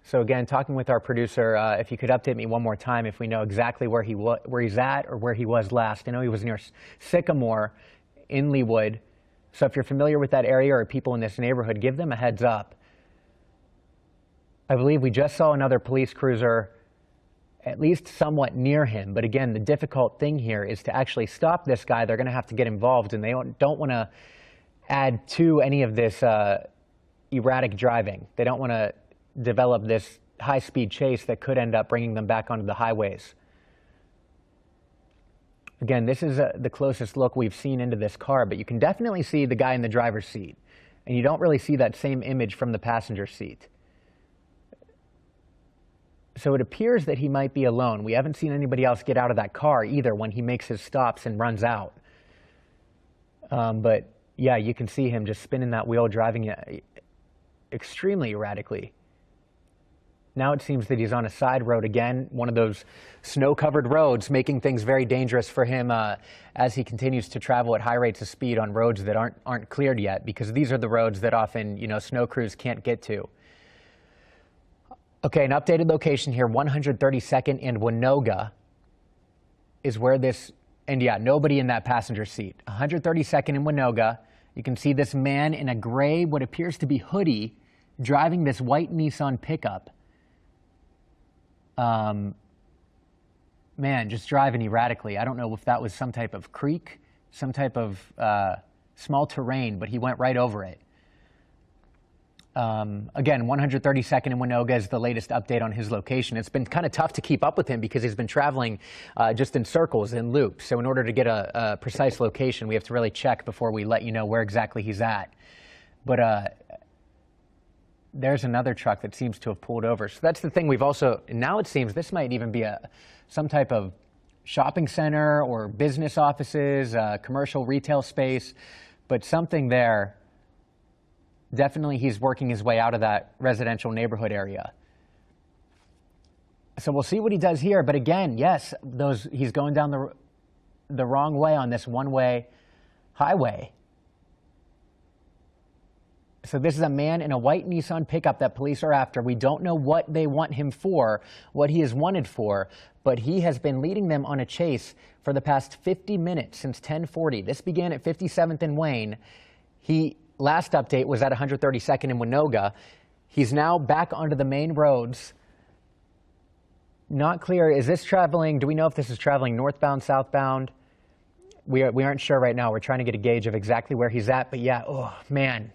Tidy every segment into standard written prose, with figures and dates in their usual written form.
So again, talking with our producer, if you could update me one more time, if we know exactly where he's at or where he was last. I know he was near Sycamore in Leawood. So if you're familiar with that area or people in this neighborhood, give them a heads up. I believe we just saw another police cruiser at least somewhat near him. But again, the difficult thing here is to actually stop this guy. They're going to have to get involved, and they don't want to add to any of this erratic driving. They don't want to develop this high-speed chase that could end up bringing them back onto the highways. Again, this is the closest look we've seen into this car, but you can definitely see the guy in the driver's seat, and you don't really see that same image from the passenger seat. So it appears that he might be alone. We haven't seen anybody else get out of that car either when he makes his stops and runs out. But yeah, you can see him just spinning that wheel, driving it extremely erratically. Now it seems that he's on a side road again, one of those snow-covered roads, making things very dangerous for him as he continues to travel at high rates of speed on roads that aren't cleared yet, because these are the roads that often, snow crews can't get to. Okay, an updated location here, 132nd and Winoga is where this, and yeah, nobody in that passenger seat. 132nd and Winoga, you can see this man in a gray, what appears to be hoodie, driving this white Nissan pickup. Man, just driving erratically. I don't know if that was some type of creek, some type of small terrain, but he went right over it. Again, 132nd and Winoga is the latest update on his location. It's been kind of tough to keep up with him because he's been traveling just in circles, in loops. So in order to get a precise location, we have to really check before we let you know where exactly he's at. But there's another truck that seems to have pulled over. So that's the thing we've also, now it seems this might even be some type of shopping center or business offices, commercial retail space, but something there. Definitely he's working his way out of that residential neighborhood area. So we'll see what he does here. But again, yes, he's going down the wrong way on this one-way highway. So this is a man in a white Nissan pickup that police are after. We don't know what they want him for, what he is wanted for, but he has been leading them on a chase for the past 50 minutes since 1040. This began at 57th and Wayne. Last update was at 132nd and Winoga. He's now back onto the main roads. Not clear. Is this traveling? Do we know if this is traveling northbound, southbound? We aren't sure right now. We're trying to get a gauge of exactly where he's at. But yeah, oh man.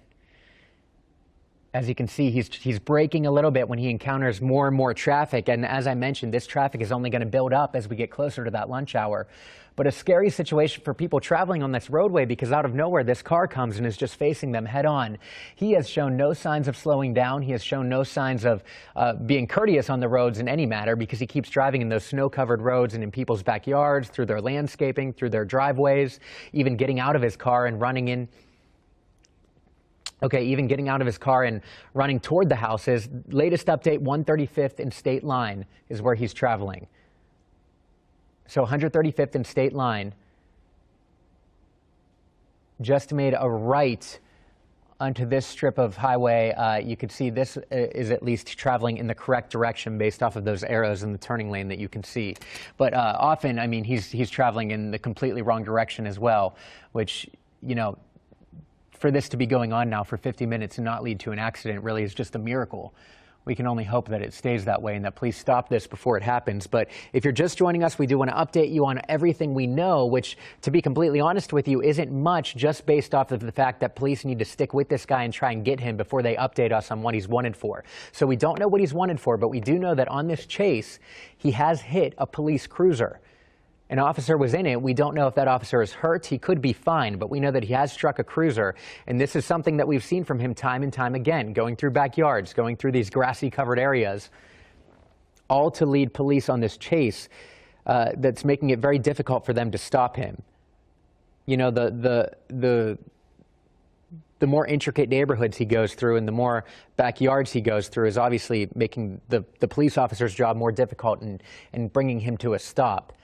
As you can see, he's braking a little bit when he encounters more and more traffic. And as I mentioned, this traffic is only going to build up as we get closer to that lunch hour. But a scary situation for people traveling on this roadway because out of nowhere, this car comes and is just facing them head on. He has shown no signs of slowing down. He has shown no signs of being courteous on the roads in any matter because he keeps driving in those snow-covered roads and in people's backyards, through their landscaping, through their driveways, even getting out of his car and running in. Okay, even getting out of his car and running toward the houses. Latest update, 135th and State Line is where he's traveling. So 135th and State Line just made a right onto this strip of highway. You could see this is at least traveling in the correct direction based off of those arrows in the turning lane that you can see. But often, I mean, he's traveling in the completely wrong direction as well, which, for this to be going on now for 50 minutes and not lead to an accident really is just a miracle. We can only hope that it stays that way and that police stop this before it happens. But if you're just joining us, we do want to update you on everything we know, which, to be completely honest with you, isn't much, just based off of the fact that police need to stick with this guy and try and get him before they update us on what he's wanted for. So we don't know what he's wanted for, but we do know that on this chase, he has hit a police cruiser. An officer was in it. We don't know if that officer is hurt. He could be fine, but we know that he has struck a cruiser. And this is something that we've seen from him time and time again, going through backyards, going through these grassy covered areas, all to lead police on this chase that's making it very difficult for them to stop him. The more intricate neighborhoods he goes through and the more backyards he goes through is obviously making the police officer's job more difficult and bringing him to a stop.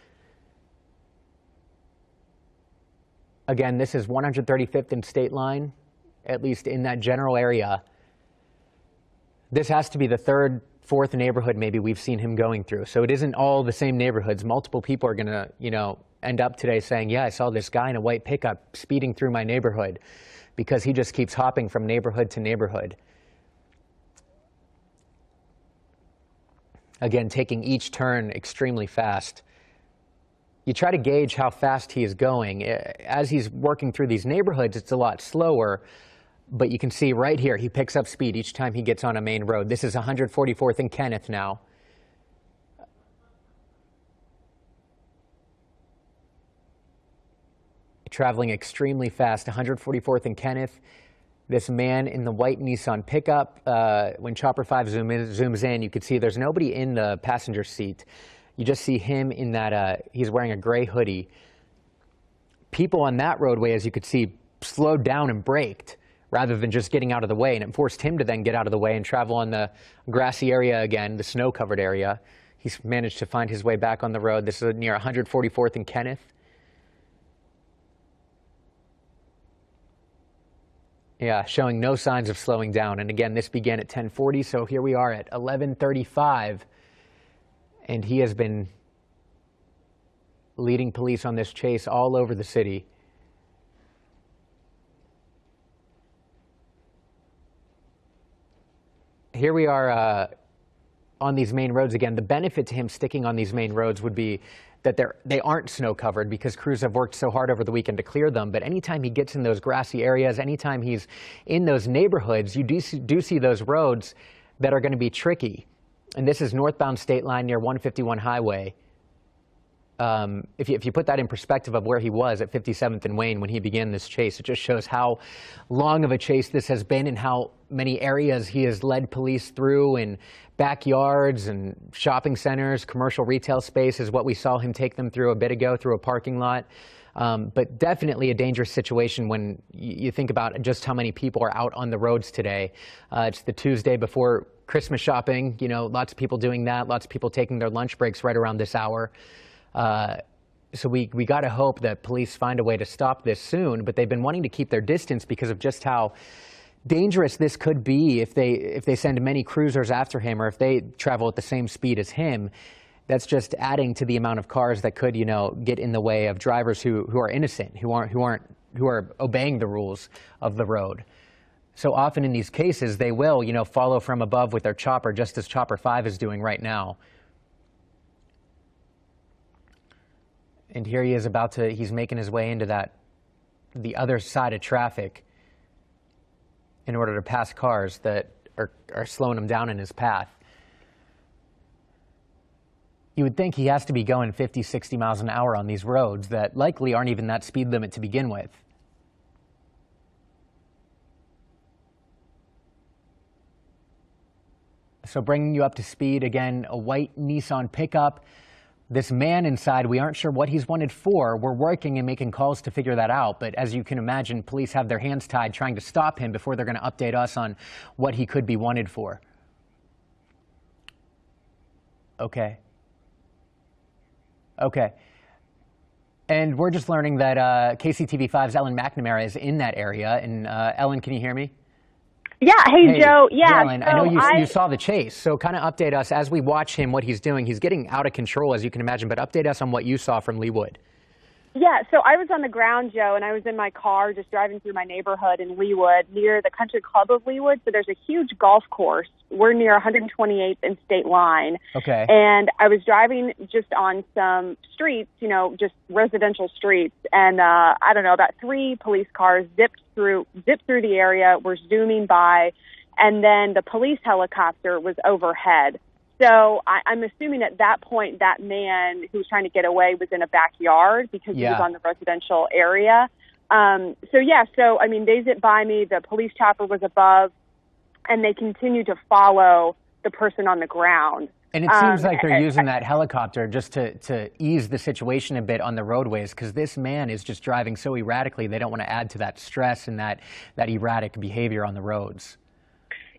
Again, this is 135th and State Line, at least in that general area. This has to be the third fourth neighborhood maybe we've seen him going through. So it isn't all the same neighborhoods. Multiple people are going to, end up today saying, yeah, I saw this guy in a white pickup speeding through my neighborhood, because he just keeps hopping from neighborhood to neighborhood. Again, taking each turn extremely fast. You try to gauge how fast he is going. As he's working through these neighborhoods, it's a lot slower, but you can see right here, he picks up speed each time he gets on a main road. This is 144th and Kenneth now. Traveling extremely fast, 144th and Kenneth. This man in the white Nissan pickup, when Chopper 5 zooms in, you can see there's nobody in the passenger seat. You just see him in that, he's wearing a gray hoodie. People on that roadway, as you could see, slowed down and braked rather than just getting out of the way. And it forced him to then get out of the way and travel on the grassy area again, the snow-covered area. He's managed to find his way back on the road. This is near 144th and Kenneth. Yeah, showing no signs of slowing down. And again, this began at 10:40, so here we are at 11:35. And he has been leading police on this chase all over the city. Here we are on these main roads again. The benefit to him sticking on these main roads would be that they aren't snow covered, because crews have worked so hard over the weekend to clear them. But anytime he gets in those grassy areas, anytime he's in those neighborhoods, you do see those roads that are going to be tricky. And this is northbound State Line near 151 Highway. If you put that in perspective of where he was at 57th and Wayne when he began this chase, it just shows how long of a chase this has been and how many areas he has led police through, in backyards and shopping centers, commercial retail space is what we saw him take them through a bit ago, through a parking lot. But definitely a dangerous situation when you think about just how many people are out on the roads today. It's the Tuesday before Christmas shopping, lots of people doing that, lots of people taking their lunch breaks right around this hour. So we got to hope that police find a way to stop this soon, but they've been wanting to keep their distance because of just how dangerous this could be if they send many cruisers after him, or if they travel at the same speed as him. That's just adding to the amount of cars that could, get in the way of drivers who are innocent, who are obeying the rules of the road. So often in these cases, they will, follow from above with their chopper, just as Chopper 5 is doing right now. And here he is he's making his way into the other side of traffic in order to pass cars that are slowing him down in his path. You would think he has to be going 50, 60 miles an hour on these roads that likely aren't even that speed limit to begin with. So bringing you up to speed, again, a white Nissan pickup. This man inside, we aren't sure what he's wanted for. We're working and making calls to figure that out. But as you can imagine, police have their hands tied trying to stop him before they're going to update us on what he could be wanted for. Okay. Okay. And we're just learning that KCTV5's Ellen McNamara is in that area. And Ellen, can you hear me? Yeah. Hey, Joe. Yeah. Ellen, so I know you saw the chase. So kind of update us as we watch him, what he's doing. He's getting out of control, as you can imagine. But update us on what you saw from Leawood. Yeah, so I was on the ground, Joe, and I was in my car just driving through my neighborhood in Leawood near the Country Club of Leawood. So there's a huge golf course. We're near 128th and State Line. Okay. And I was driving just on some streets, just residential streets. And I don't know, about 3 police cars zipped through the area, were zooming by, and then the police helicopter was overhead. So I'm assuming at that point that man who was trying to get away was in a backyard because he was on the residential area. So I mean, they zipped by me. The police chopper was above, and they continued to follow the person on the ground. And it seems like they're using that helicopter just to ease the situation a bit on the roadways, because this man is just driving so erratically. They don't want to add to that stress and that erratic behavior on the roads.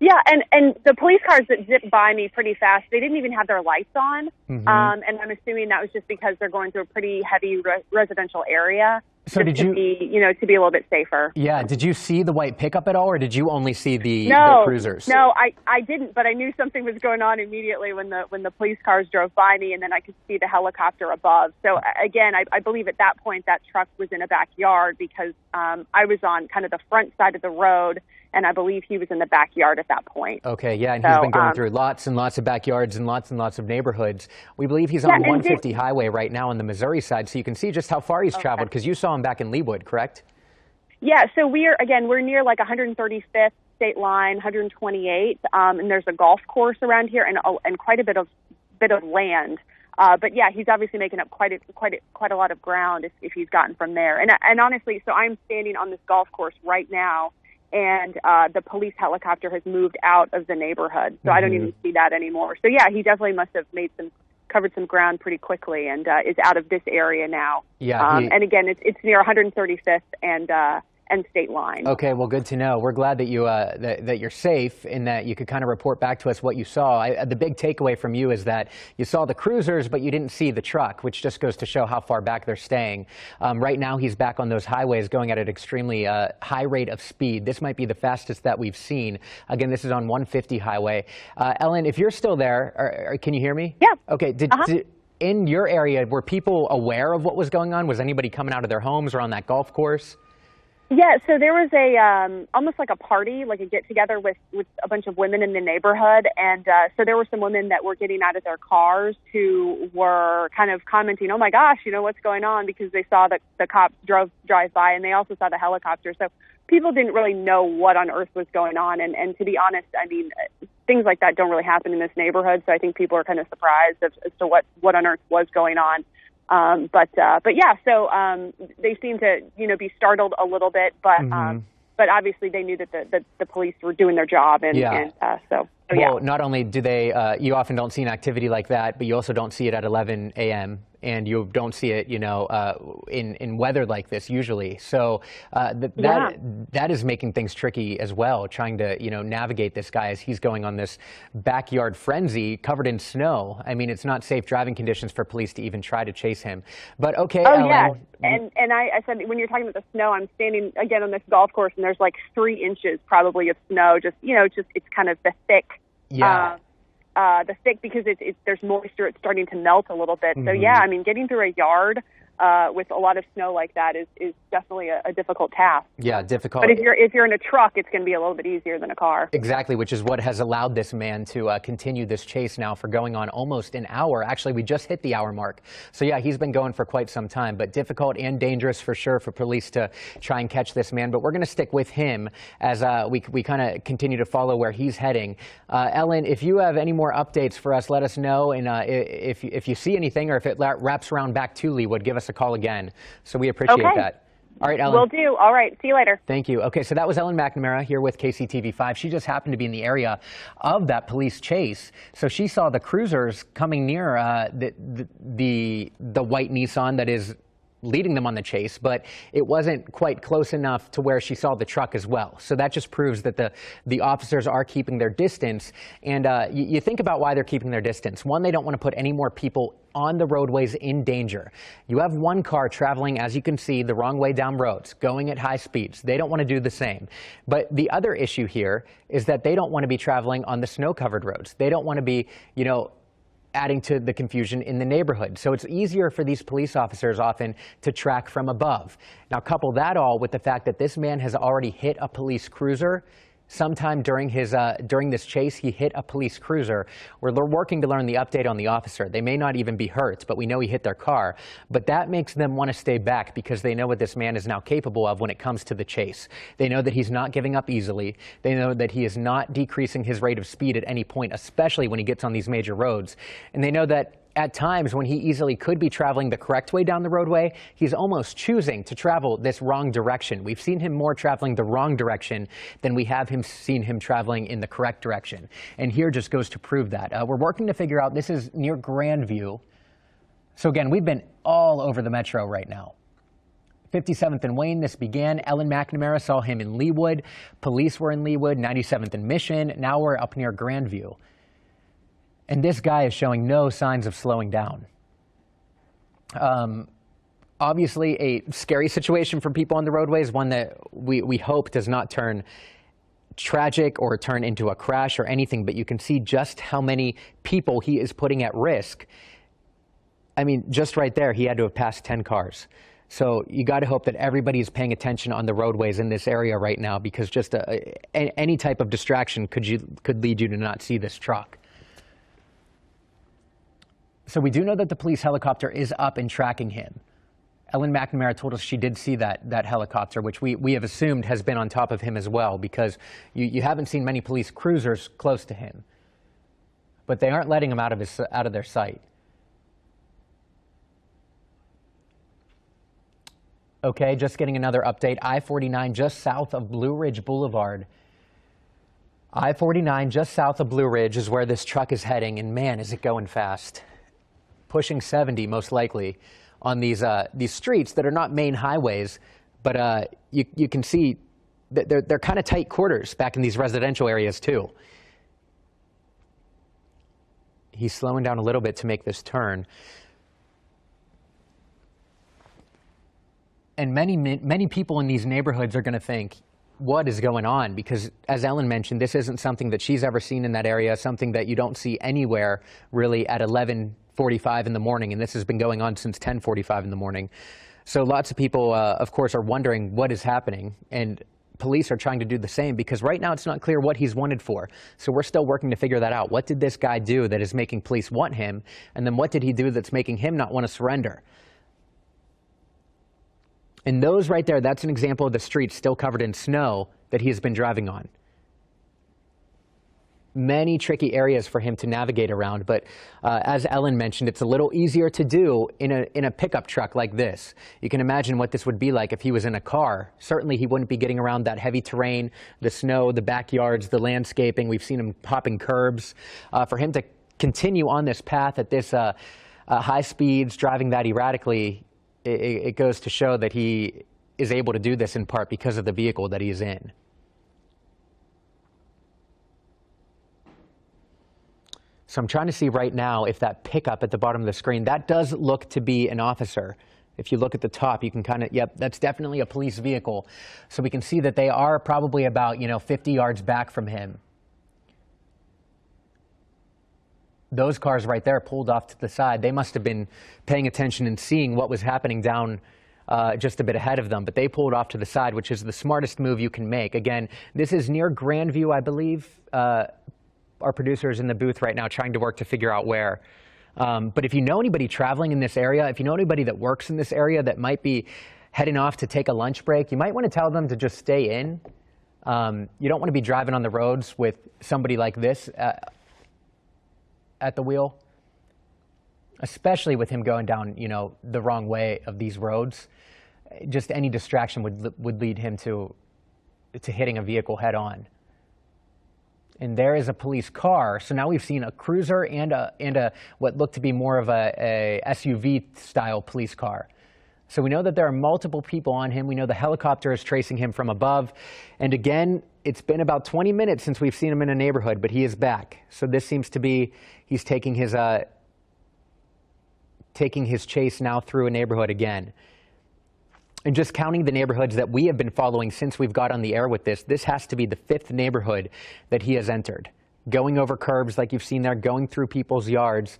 Yeah, and the police cars that zipped by me pretty fast, they didn't even have their lights on. Mm-hmm. And I'm assuming that was just because they're going through a pretty heavy residential area. So did you, to be a little bit safer. yeah, did you see the white pickup at all, or did you only see the cruisers? No, I didn't, but I knew something was going on immediately when the police cars drove by me, and then I could see the helicopter above. So again, I believe at that point that truck was in a backyard because I was on kind of the front side of the road, and I believe he was in the backyard at that point. Okay, yeah, and he's been going through lots and lots of backyards and lots of neighborhoods. We believe he's on 150 highway right now on the Missouri side, so you can see just how far he's traveled, because you saw him back in Leawood, correct? Yeah, so we're near like 135th state line, 128, and there's a golf course around here and quite a bit of land. But yeah, he's obviously making up quite a lot of ground if he's gotten from there. And honestly, so I'm standing on this golf course right now, and the police helicopter has moved out of the neighborhood, so I don't even see that anymore. So yeah, he definitely must have covered some ground pretty quickly and is out of this area now. Yeah. And again, it's near 135th and state line. Okay, well, good to know. We're glad that you that you're safe and that you could kind of report back to us what you saw. The big takeaway from you is that you saw the cruisers, but you didn't see the truck, which just goes to show how far back they're staying. Right now, he's back on those highways going at an extremely high rate of speed. This might be the fastest that we've seen. Again, this is on 150 highway. Ellen, if you're still there, can you hear me? Yeah. Okay. In your area, were people aware of what was going on? Was anybody coming out of their homes or on that golf course? Yeah, so there was almost like a party, like a get-together with a bunch of women in the neighborhood, and so there were some women that were getting out of their cars who were kind of commenting, oh my gosh, what's going on, because they saw the cops drive by, and they also saw the helicopter. So people didn't really know what on earth was going on, and to be honest, I mean, things like that don't really happen in this neighborhood, so I think people are kind of surprised as to what on earth was going on. But yeah, so they seem to be startled a little bit, but obviously they knew that the police were doing their job, and so yeah. Well, not only do they, you often don't see an activity like that, but you also don't see it at 11 a.m. and you don't see it, in weather like this usually. So that is making things tricky as well, trying to, navigate this guy as he's going on this backyard frenzy covered in snow. I mean, it's not safe driving conditions for police to even try to chase him. But okay, Ellen. Yeah. And I said, when you're talking about the snow, I'm standing again on this golf course, and there's like 3 inches probably of snow. It's kind of the thick. Yeah. The thick, because there's moisture, it's starting to melt a little bit. So yeah, I mean, getting through a yard with a lot of snow like that is definitely a difficult task. Yeah, difficult. But if you're in a truck, it's going to be a little bit easier than a car. Exactly, which is what has allowed this man to continue this chase now for going on almost an hour. Actually, we just hit the hour mark. So yeah, he's been going for quite some time, but difficult and dangerous for sure for police to try and catch this man. But we're going to stick with him as we kind of continue to follow where he's heading. Ellen, if you have any more updates for us, let us know. And if you see anything, or if it wraps around back to Leawood, give us a call again. So we appreciate that. All right, Ellen. Will do. All right. See you later. Thank you. Okay, so that was Ellen McNamara here with KCTV5. She just happened to be in the area of that police chase. So she saw the cruisers coming near the white Nissan that is leading them on the chase, but it wasn't quite close enough to where she saw the truck as well. So that just proves that the officers are keeping their distance. And you think about why they're keeping their distance. One, they don't want to put any more people on the roadways in danger. You have one car traveling, as you can see, the wrong way down roads, going at high speeds. They don't want to do the same. But the other issue here is that they don't want to be traveling on the snow-covered roads. They don't want to be, adding to the confusion in the neighborhood. So it's easier for these police officers often to track from above. Now, couple that all with the fact that this man has already hit a police cruiser. Sometime during this chase, he hit a police cruiser. We're working to learn the update on the officer. They may not even be hurt, but we know he hit their car. But that makes them want to stay back because they know what this man is now capable of when it comes to the chase. They know that he's not giving up easily. They know that he is not decreasing his rate of speed at any point, especially when he gets on these major roads. And they know that at times when he easily could be traveling the correct way down the roadway, he's almost choosing to travel this wrong direction. We've seen him more traveling the wrong direction than we have seen him traveling in the correct direction. And here just goes to prove that. We're working to figure out, this is near Grandview. So again, we've been all over the metro right now. 57th and Wayne, this began. Ellen McNamara saw him in Leawood. Police were in Leawood, 97th and Mission. Now we're up near Grandview. And this guy is showing no signs of slowing down. obviously a scary situation for people on the roadways, one that we hope does not turn tragic or turn into a crash or anything, but you can see just how many people he is putting at risk. I mean, just right there, he had to have passed 10 cars. So you got to hope that everybody is paying attention on the roadways in this area right now, because just any type of distraction could lead you to not see this truck. So we do know that the police helicopter is up and tracking him. Ellen McNamara told us she did see that helicopter, which we have assumed has been on top of him as well, because you haven't seen many police cruisers close to him. But they aren't letting him out of their sight. Okay, just getting another update. I-49 just south of Blue Ridge Boulevard. I-49 just south of Blue Ridge is where this truck is heading, and man, is it going fast. Pushing 70 most likely on these streets that are not main highways, but you can see that they're kind of tight quarters back in these residential areas too. He's slowing down a little bit to make this turn. And many people in these neighborhoods are going to think, what is going on? Because as Ellen mentioned, this isn't something that she's ever seen in that area, something that you don't see anywhere really at 11:45 in the morning, and this has been going on since 10:45 in the morning. So lots of people, of course, are wondering what is happening, and police are trying to do the same, because right now it's not clear what he's wanted for. So we're still working to figure that out. What did this guy do that is making police want him? And then what did he do that's making him not want to surrender? And those right there, that's an example of the street still covered in snow that he has been driving on. Many tricky areas for him to navigate around, but as Ellen mentioned, it's a little easier to do in a pickup truck like this. You can imagine what this would be like if he was in a car. Certainly he wouldn't be getting around that heavy terrain, the snow, the backyards, the landscaping. We've seen him hopping curbs. For him to continue on this path at this high speeds, driving that erratically, it goes to show that he is able to do this in part because of the vehicle that he is in. So I'm trying to see right now if that pickup at the bottom of the screen, that does look to be an officer. If you look at the top, you can kind of, yep, that's definitely a police vehicle. So we can see that they are probably about, 50 yards back from him. Those cars right there pulled off to the side. They must have been paying attention and seeing what was happening down just a bit ahead of them. But they pulled off to the side, which is the smartest move you can make. Again, this is near Grandview, I believe. Our producer is in the booth right now trying to work to figure out where. But if you know anybody traveling in this area, if you know anybody that works in this area that might be heading off to take a lunch break, you might want to tell them to just stay in. You don't want to be driving on the roads with somebody like this at the wheel, especially with him going down, the wrong way of these roads. Just any distraction would lead him to hitting a vehicle head on. And there is a police car. So now we've seen a cruiser and a what looked to be more of a SUV style police car. So we know that there are multiple people on him. We know the helicopter is tracing him from above. And again, it's been about 20 minutes since we've seen him in a neighborhood, but he is back. So this seems to be, he's taking his chase now through a neighborhood again. And just counting the neighborhoods that we have been following since we've got on the air with this has to be the 5th neighborhood that he has entered. Going over curbs like you've seen there, going through people's yards.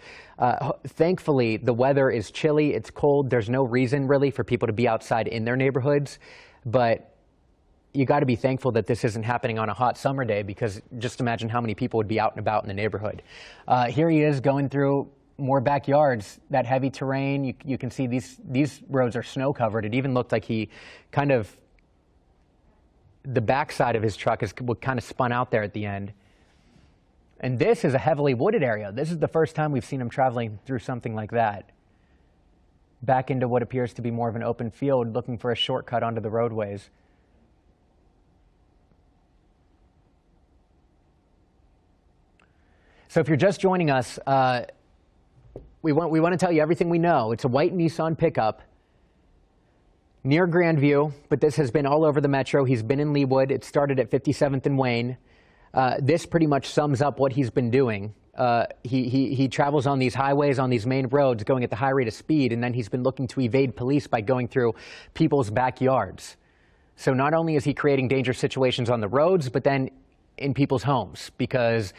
Thankfully, the weather is chilly, it's cold. There's no reason really for people to be outside in their neighborhoods. But you got to be thankful that this isn't happening on a hot summer day, because just imagine how many people would be out and about in the neighborhood. Here he is going through more backyards, that heavy terrain. You can see these roads are snow covered. It even looked like he kind of, the backside of his truck kind of spun out there at the end. And this is a heavily wooded area. This is the first time we've seen him traveling through something like that. Back into what appears to be more of an open field, looking for a shortcut onto the roadways. So if you're just joining us, we want to tell you everything we know. It's a white Nissan pickup near Grandview, but this has been all over the metro. He's been in Leawood. It started at 57th and Wayne. This pretty much sums up what he's been doing. He travels on these highways, on these main roads, going at the high rate of speed, and then he's been looking to evade police by going through people's backyards. So not only is he creating dangerous situations on the roads, but then in people's homes, because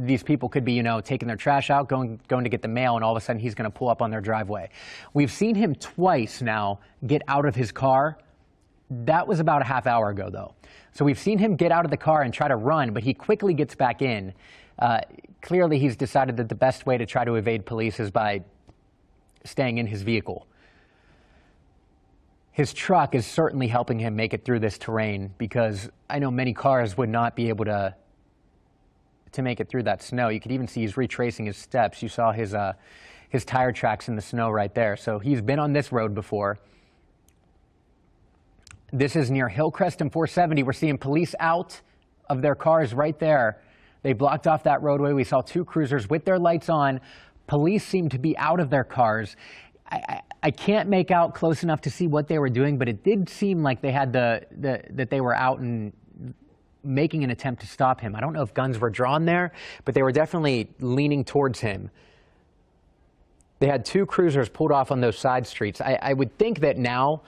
these people could be, you know, taking their trash out, going to get the mail, and all of a sudden he's going to pull up on their driveway. We've seen him twice now get out of his car. That was about a half hour ago, though. So we've seen him get out of the car and try to run, but he quickly gets back in. Clearly, he's decided that the best way to try to evade police is by staying in his vehicle. His truck is certainly helping him make it through this terrain, because I know many cars would not be able to make it through that snow. You could even see he's retracing his steps. You saw his tire tracks in the snow right there. So he's been on this road before. This is near Hillcrest and 470. We're seeing police out of their cars right there. They blocked off that roadway. We saw two cruisers with their lights on. Police seem to be out of their cars. I can't make out close enough to see what they were doing, but it did seem like they had that they were out and making an attempt to stop him. I don't know if guns were drawn there, but they were definitely leaning towards him. They had two cruisers pulled off on those side streets. I would think that now,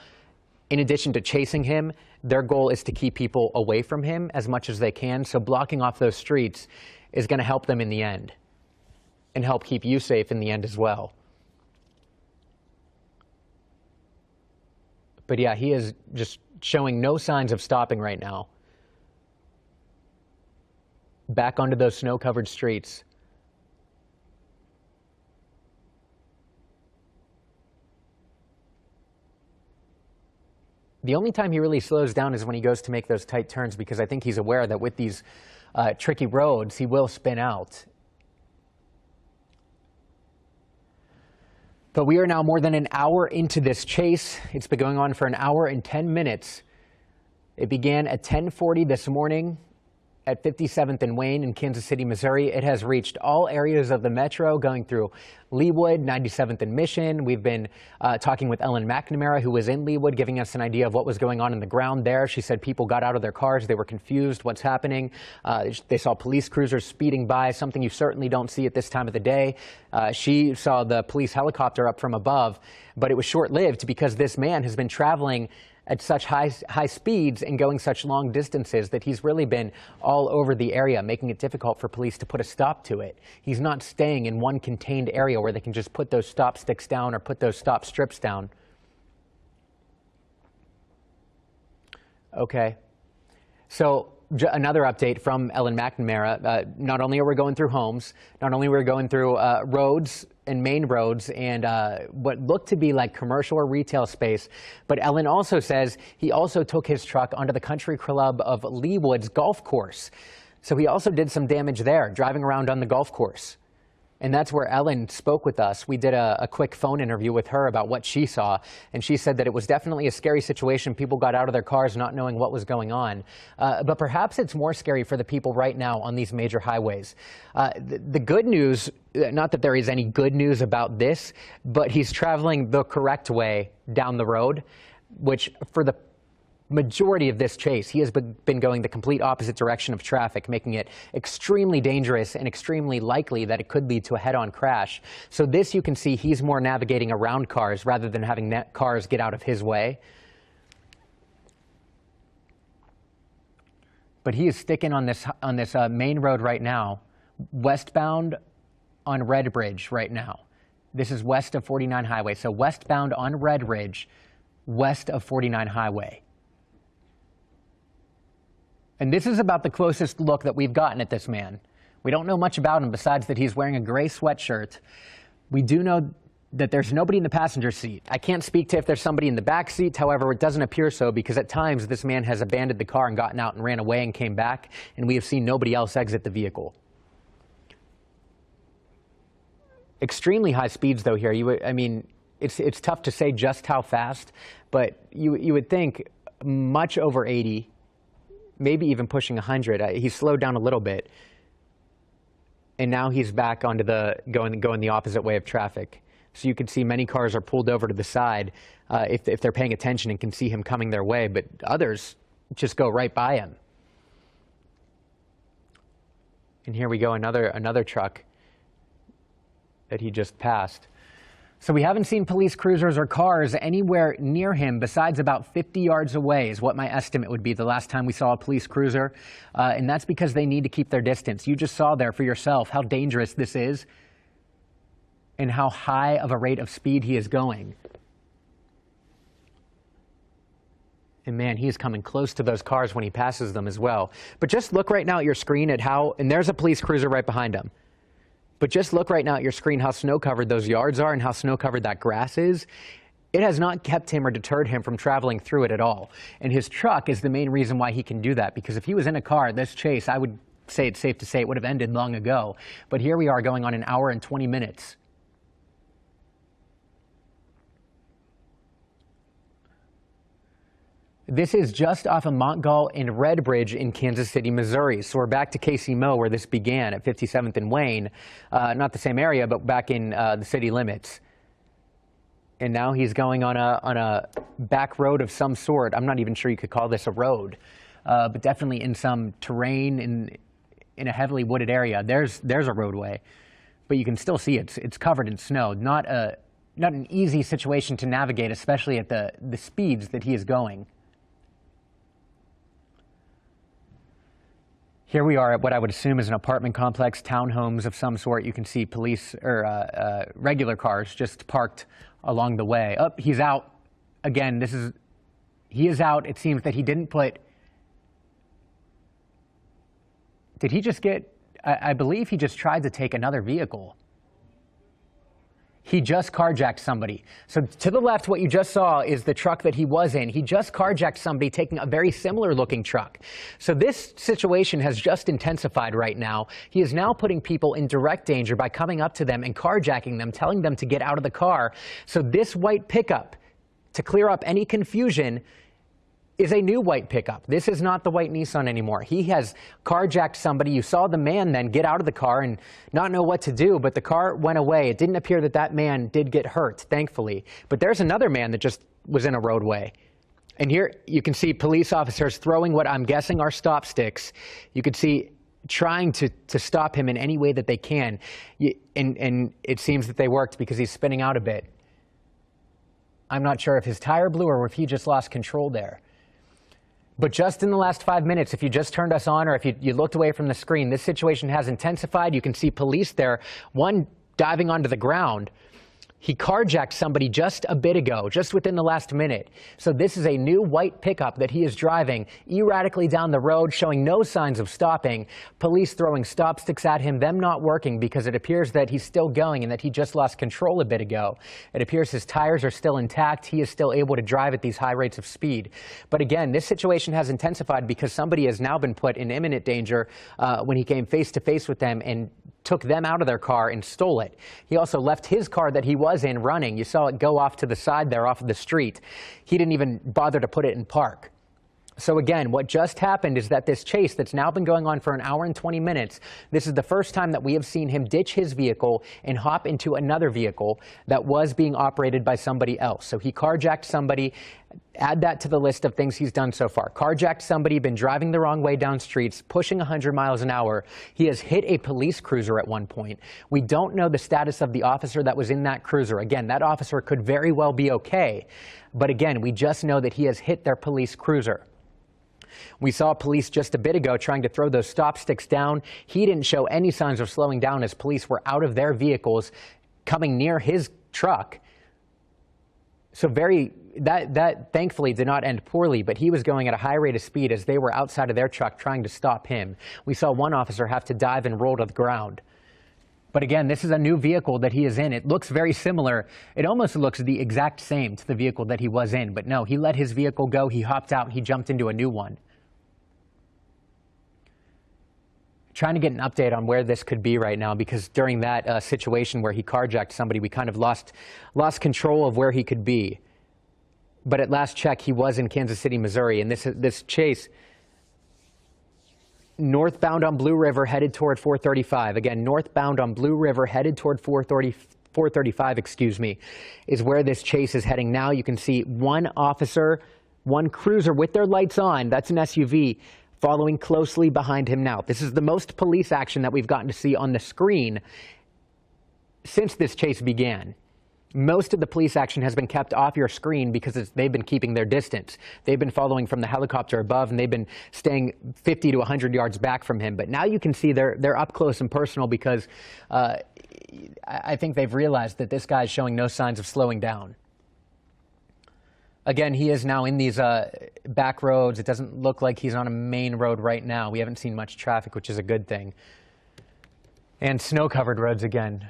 in addition to chasing him, their goal is to keep people away from him as much as they can. So blocking off those streets is going to help them in the end and help keep you safe in the end as well. But yeah, he is just showing no signs of stopping right now. Back onto those snow-covered streets. The only time he really slows down is when he goes to make those tight turns, because I think he's aware that with these tricky roads, he will spin out. But we are now more than an hour into this chase. It's been going on for an hour and 10 minutes. It began at 10:40 this morning at 57th and Wayne in Kansas City, Missouri. It has reached all areas of the metro, going through Leawood, 97th and Mission. We've been talking with Ellen McNamara, who was in Leawood, giving us an idea of what was going on in the ground there. She said people got out of their cars. They were confused. What's happening? They saw police cruisers speeding by, something you certainly don't see at this time of the day. She saw the police helicopter up from above, but it was short-lived because this man has been traveling at such high speeds and going such long distances that he's really been all over the area, making it difficult for police to put a stop to it. He's not staying in one contained area where they can just put those stop sticks down or put those stop strips down. Okay. So another update from Ellen McNamara. Not only are we going through homes, not only are we going through roads and main roads and what looked to be like commercial or retail space, but Ellen also says he also took his truck onto the country club of Leawood's golf course. So he also did some damage there, driving around on the golf course. And that's where Ellen spoke with us. We did a quick phone interview with her about what she saw, and she said that it was definitely a scary situation. People got out of their cars not knowing what was going on. But perhaps it's more scary for the people right now on these major highways. The good news, not that there is any good news about this, but he's traveling the correct way down the road, which for the majority of this chase, he has been going the complete opposite direction of traffic, making it extremely dangerous and extremely likely that it could lead to a head-on crash. So this, you can see, he's more navigating around cars rather than having cars get out of his way. But he is sticking on this main road right now, westbound on Red Ridge right now. This is west of 49 Highway. So westbound on Red Ridge, west of 49 Highway. And this is about the closest look that we've gotten at this man. We don't know much about him besides that he's wearing a gray sweatshirt. We do know that there's nobody in the passenger seat. I can't speak to if there's somebody in the back seat. However, it doesn't appear so, because at times this man has abandoned the car and gotten out and ran away and came back, and we have seen nobody else exit the vehicle. Extremely high speeds, though, here. I mean, it's tough to say just how fast, but you would think much over 80, maybe even pushing 100. He slowed down a little bit, and now he's back onto going the opposite way of traffic. So you can see many cars are pulled over to the side if they're paying attention and can see him coming their way, but others just go right by him. And here we go, another truck that he just passed. So we haven't seen police cruisers or cars anywhere near him besides about 50 yards away is what my estimate would be the last time we saw a police cruiser. And that's because they need to keep their distance. You just saw there for yourself how dangerous this is and how high of a rate of speed he is going. And man, he is coming close to those cars when he passes them as well. But just look right now at your screen at how, and there's a police cruiser right behind him. But just look right now at your screen how snow-covered those yards are and how snow-covered that grass is. It has not kept him or deterred him from traveling through it at all. And his truck is the main reason why he can do that, because if he was in a car, this chase, I would say it's safe to say it would have ended long ago. But here we are going on an hour and 20 minutes. This is just off of Montgall and Redbridge in Kansas City, Missouri. So we're back to Casey Mo, where this began at 57th and Wayne. Not the same area, but back in the city limits. And now he's going on a back road of some sort. I'm not even sure you could call this a road, but definitely in some terrain in a heavily wooded area. There's a roadway, but you can still see it's covered in snow. Not an easy situation to navigate, especially at the speeds that he is going. Here we are at what I would assume is an apartment complex, townhomes of some sort. You can see police or regular cars just parked along the way. Oh, he's out. Again, he is out. It seems that he didn't put, did he just get, I believe he just tried to take another vehicle. He just carjacked somebody. So to the left, what you just saw is the truck that he was in. He just carjacked somebody taking a very similar looking truck. So this situation has just intensified right now. He is now putting people in direct danger by coming up to them and carjacking them, telling them to get out of the car. So this white pickup, to clear up any confusion, is a new white pickup. This is not the white Nissan anymore. He has carjacked somebody. You saw the man then get out of the car and not know what to do, but the car went away. It didn't appear that that man did get hurt, thankfully. But there's another man that just was in a roadway. And here you can see police officers throwing what I'm guessing are stop sticks. You could see trying to stop him in any way that they can. And it seems that they worked because he's spinning out a bit. I'm not sure if his tire blew or if he just lost control there. But just in the last 5 minutes, if you just turned us on or if you looked away from the screen, this situation has intensified. You can see police there, one diving onto the ground. He carjacked somebody just a bit ago, just within the last minute. So this is a new white pickup that he is driving erratically down the road, showing no signs of stopping. Police throwing stop sticks at him, them not working because it appears that he's still going and that he just lost control a bit ago. It appears his tires are still intact. He is still able to drive at these high rates of speed. But again, this situation has intensified because somebody has now been put in imminent danger when he came face to face with them and took them out of their car and stole it. He also left his car that he was in running. You saw it go off to the side there off of the street. He didn't even bother to put it in park. So again, what just happened is that this chase that's now been going on for an hour and 20 minutes, this is the first time that we have seen him ditch his vehicle and hop into another vehicle that was being operated by somebody else. So he carjacked somebody. Add that to the list of things he's done so far. Carjacked somebody, been driving the wrong way down streets, pushing 100 miles an hour. He has hit a police cruiser at one point. We don't know the status of the officer that was in that cruiser. Again, that officer could very well be okay. But again, we just know that he has hit their police cruiser. We saw police just a bit ago trying to throw those stop sticks down. He didn't show any signs of slowing down as police were out of their vehicles coming near his truck. So that thankfully did not end poorly, but he was going at a high rate of speed as they were outside of their truck trying to stop him. We saw one officer have to dive and roll to the ground. But again, this is a new vehicle that he is in. It looks very similar. It almost looks the exact same to the vehicle that he was in. But no, he let his vehicle go. He hopped out and he jumped into a new one. Trying to get an update on where this could be right now, because during that situation where he carjacked somebody, we kind of lost control of where he could be. But at last check, he was in Kansas City, Missouri, and this chase northbound on Blue River headed toward 435. Again, northbound on Blue River headed toward 435, excuse me, is where this chase is heading now. You can see one officer, one cruiser with their lights on, that's an SUV, following closely behind him now. This is the most police action that we've gotten to see on the screen since this chase began. Most of the police action has been kept off your screen because they've been keeping their distance. They've been following from the helicopter above, and they've been staying 50 to 100 yards back from him. But now you can see they're up close and personal because I think they've realized that this guy's showing no signs of slowing down. Again, he is now in these back roads. It doesn't look like he's on a main road right now. We haven't seen much traffic, which is a good thing. And snow-covered roads again.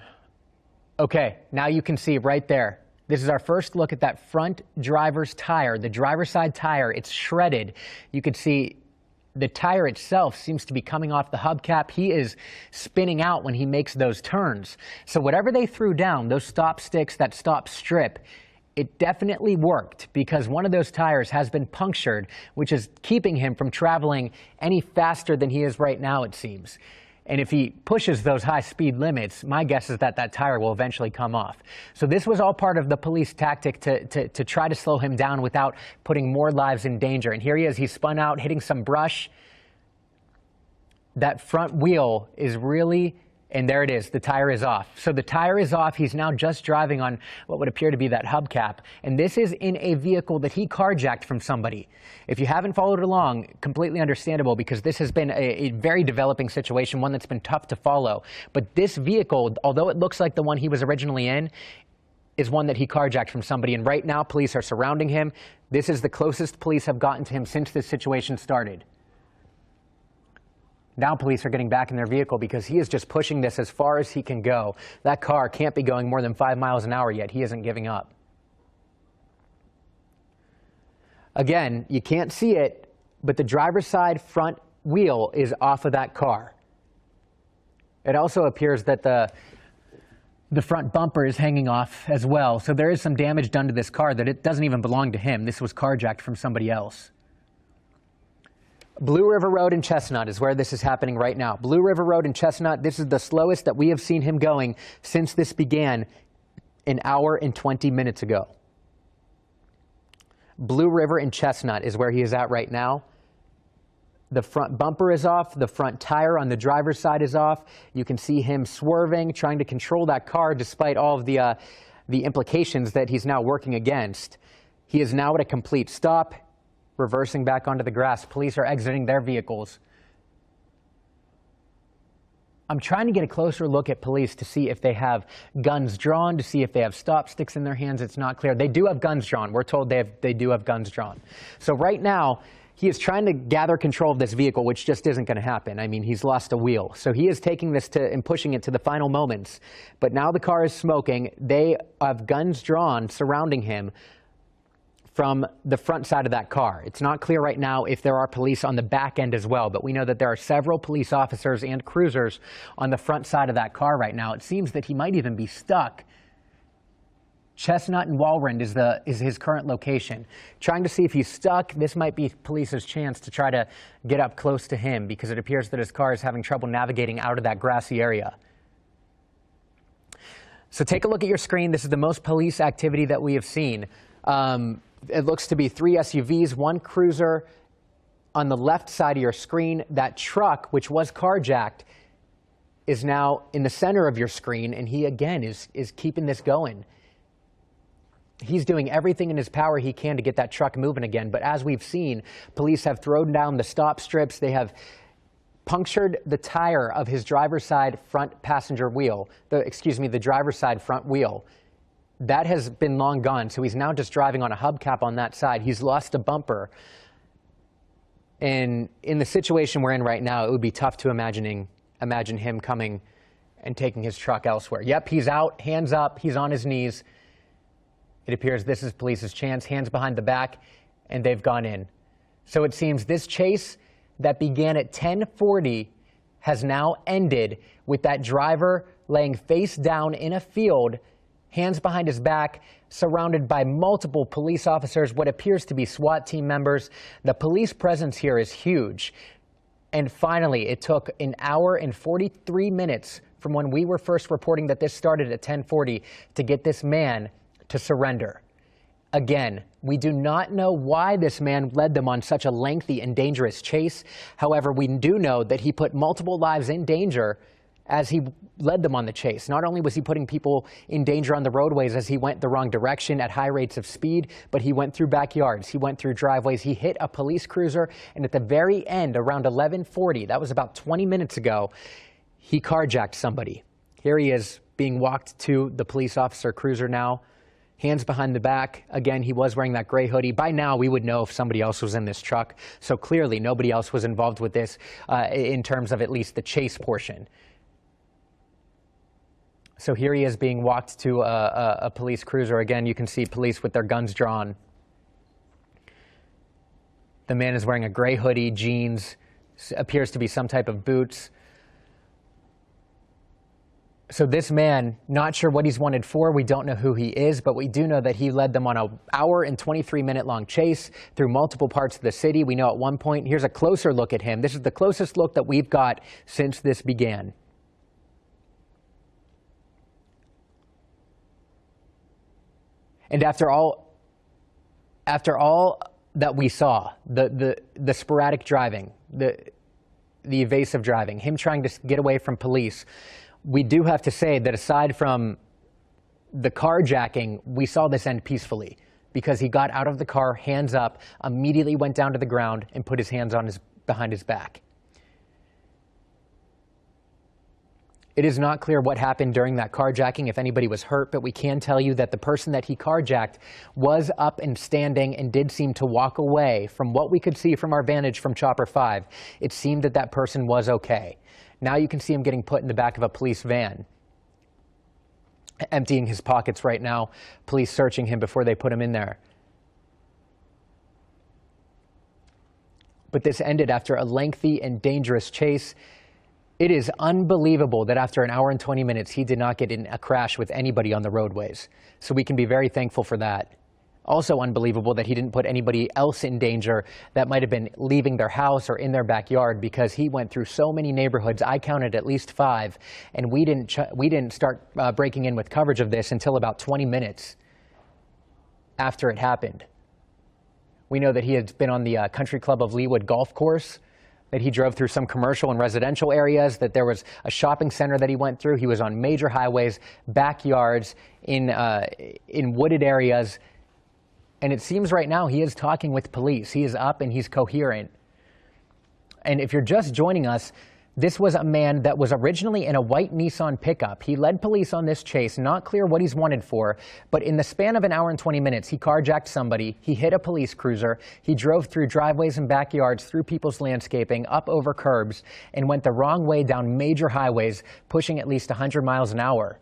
Okay, now you can see right there. This is our first look at that front driver's tire, the driver's side tire. It's shredded. You can see the tire itself seems to be coming off the hubcap. He is spinning out when he makes those turns. So whatever they threw down, those stop sticks, that stop strip, it definitely worked because one of those tires has been punctured, which is keeping him from traveling any faster than he is right now, it seems. And if he pushes those high speed limits, my guess is that that tire will eventually come off. So this was all part of the police tactic to try to slow him down without putting more lives in danger. And here he is, he's spun out, hitting some brush. That front wheel is really, and there it is, the tire is off. So the tire is off. He's now just driving on what would appear to be that hubcap. And this is in a vehicle that he carjacked from somebody. If you haven't followed along, completely understandable because this has been a very developing situation, one that's been tough to follow. But this vehicle, although it looks like the one he was originally in, is one that he carjacked from somebody. And right now, police are surrounding him. This is the closest police have gotten to him since this situation started. Now police are getting back in their vehicle because he is just pushing this as far as he can go. That car can't be going more than 5 miles an hour yet. He isn't giving up. Again, you can't see it, but the driver's side front wheel is off of that car. It also appears that the front bumper is hanging off as well. So there is some damage done to this car that it doesn't even belong to him. This was carjacked from somebody else. Blue River Road in Chestnut is where this is happening right now. Blue River Road in Chestnut, this is the slowest that we have seen him going since this began an hour and 20 minutes ago. Blue River in Chestnut is where he is at right now. The front bumper is off. The front tire on the driver's side is off. You can see him swerving, trying to control that car despite all of the implications that he's now working against. He is now at a complete stop, reversing back onto the grass. Police are exiting their vehicles. I'm trying to get a closer look at police to see if they have guns drawn, to see if they have stop sticks in their hands. It's not clear. They do have guns drawn. We're told they do have guns drawn. So right now, he is trying to gather control of this vehicle, which just isn't going to happen. I mean, he's lost a wheel. So he is taking this and pushing it to the final moments. But now the car is smoking. They have guns drawn surrounding him from the front side of that car. It's not clear right now if there are police on the back end as well, but we know that there are several police officers and cruisers on the front side of that car right now. It seems that he might even be stuck. Chestnut and Walrand is his current location. Trying to see if he's stuck. This might be police's chance to try to get up close to him because it appears that his car is having trouble navigating out of that grassy area. So take a look at your screen. This is the most police activity that we have seen. It looks to be 3 SUVs, 1 cruiser. On the left side of your screen, that truck, which was carjacked, is now in the center of your screen, and he, again, is keeping this going. He's doing everything in his power he can to get that truck moving again, but as we've seen, police have thrown down the stop strips. They have punctured the tire of his driver's side front passenger wheel, the driver's side front wheel. That has been long gone, so he's now just driving on a hubcap on that side. He's lost a bumper. And in the situation we're in right now, it would be tough to imagine him coming and taking his truck elsewhere. Yep, he's out, hands up, he's on his knees. It appears this is police's chance, hands behind the back, and they've gone in. So it seems this chase that began at 10:40 has now ended with that driver laying face down in a field, hands behind his back, surrounded by multiple police officers, what appears to be SWAT team members. The police presence here is huge. And finally, it took an hour and 43 minutes from when we were first reporting that this started at 10:40 to get this man to surrender. Again, we do not know why this man led them on such a lengthy and dangerous chase. However, we do know that he put multiple lives in danger as he led them on the chase. Not only was he putting people in danger on the roadways as he went the wrong direction at high rates of speed, but he went through backyards, he went through driveways, he hit a police cruiser, and at the very end, around 11:40, that was about 20 minutes ago, he carjacked somebody. Here he is being walked to the police officer cruiser now, hands behind the back. Again, he was wearing that gray hoodie. By now, we would know if somebody else was in this truck. So clearly, nobody else was involved with this in terms of at least the chase portion. So here he is being walked to a police cruiser. Again, you can see police with their guns drawn. The man is wearing a gray hoodie, jeans, appears to be some type of boots. So this man, not sure what he's wanted for. We don't know who he is, but we do know that he led them on an hour and 23-minute long chase through multiple parts of the city. We know at one point, here's a closer look at him. This is the closest look that we've got since this began. And after all that we saw, the sporadic driving, the evasive driving, him trying to get away from police, we do have to say that aside from the carjacking, we saw this end peacefully because he got out of the car, hands up, immediately went down to the ground and put his hands on behind his back. It is not clear what happened during that carjacking, if anybody was hurt, but we can tell you that the person that he carjacked was up and standing and did seem to walk away. From what we could see from our vantage from Chopper 5, it seemed that that person was okay. Now you can see him getting put in the back of a police van, emptying his pockets right now, police searching him before they put him in there. But this ended after a lengthy and dangerous chase. It is unbelievable that after an hour and 20 minutes, he did not get in a crash with anybody on the roadways. So we can be very thankful for that. Also unbelievable that he didn't put anybody else in danger that might have been leaving their house or in their backyard, because he went through so many neighborhoods. I counted at least 5, and we didn't start breaking in with coverage of this until about 20 minutes after it happened. We know that he had been on the Country Club of Leawood golf course, that he drove through some commercial and residential areas, that there was a shopping center that he went through. He was on major highways, backyards, in wooded areas. And it seems right now he is talking with police. He is up and he's coherent. And if you're just joining us, this was a man that was originally in a white Nissan pickup. He led police on this chase, not clear what he's wanted for, but in the span of an hour and 20 minutes, he carjacked somebody, he hit a police cruiser, he drove through driveways and backyards, through people's landscaping, up over curbs, and went the wrong way down major highways, pushing at least 100 miles an hour.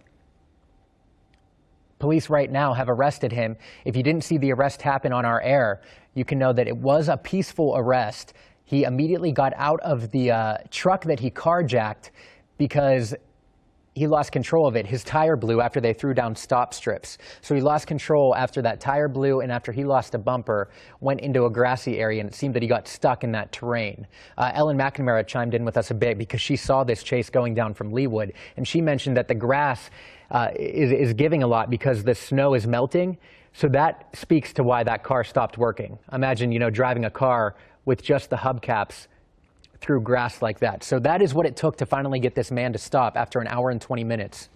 Police right now have arrested him. If you didn't see the arrest happen on our air, you can know that it was a peaceful arrest. He immediately got out of the truck that he carjacked because he lost control of it. His tire blew after they threw down stop strips. So he lost control after that tire blew, and after he lost a bumper, went into a grassy area, and it seemed that he got stuck in that terrain. Ellen McNamara chimed in with us a bit because she saw this chase going down from Leawood, and she mentioned that the grass is giving a lot because the snow is melting. So that speaks to why that car stopped working. Imagine, driving a car with just the hubcaps through grass like that. So that is what it took to finally get this man to stop after an hour and 20 minutes.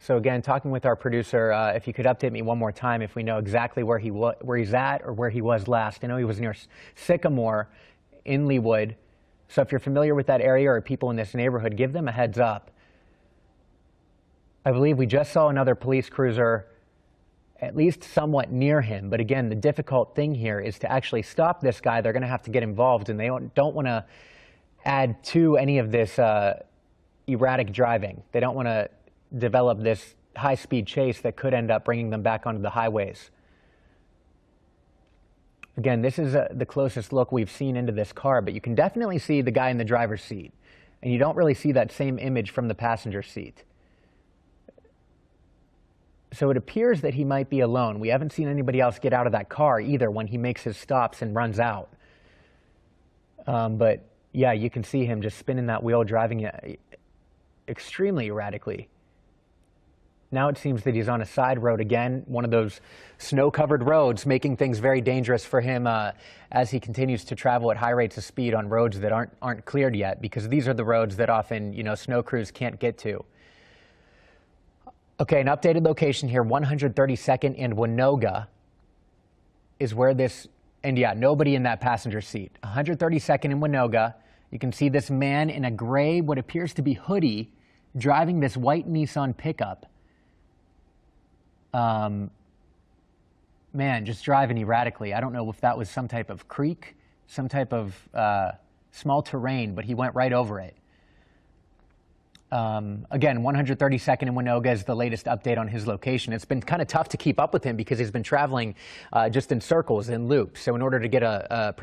So again, talking with our producer, if you could update me one more time, if we know exactly where he's at or where he was last. I know he was near Sycamore in Leawood. So if you're familiar with that area or people in this neighborhood, give them a heads up. I believe we just saw another police cruiser at least somewhat near him. But again, the difficult thing here is to actually stop this guy. They're going to have to get involved, and they don't want to add to any of this erratic driving. They don't want to develop this high-speed chase that could end up bringing them back onto the highways. Again, this is the closest look we've seen into this car, but you can definitely see the guy in the driver's seat, and you don't really see that same image from the passenger seat. So it appears that he might be alone. We haven't seen anybody else get out of that car either when he makes his stops and runs out. But yeah, you can see him just spinning that wheel, driving extremely erratically. Now it seems that he's on a side road again, one of those snow-covered roads, making things very dangerous for him as he continues to travel at high rates of speed on roads that aren't cleared yet, because these are the roads that often, snow crews can't get to. Okay, an updated location here, 132nd and Winoga is where this, and yeah, nobody in that passenger seat. 132nd and Winoga, you can see this man in a gray, what appears to be hoodie, driving this white Nissan pickup. Man, just driving erratically. I don't know if that was some type of creek, some type of small terrain, but he went right over it. Again, 132nd and Winoga is the latest update on his location. It's been kind of tough to keep up with him because he's been traveling just in circles, in loops. So in order to get a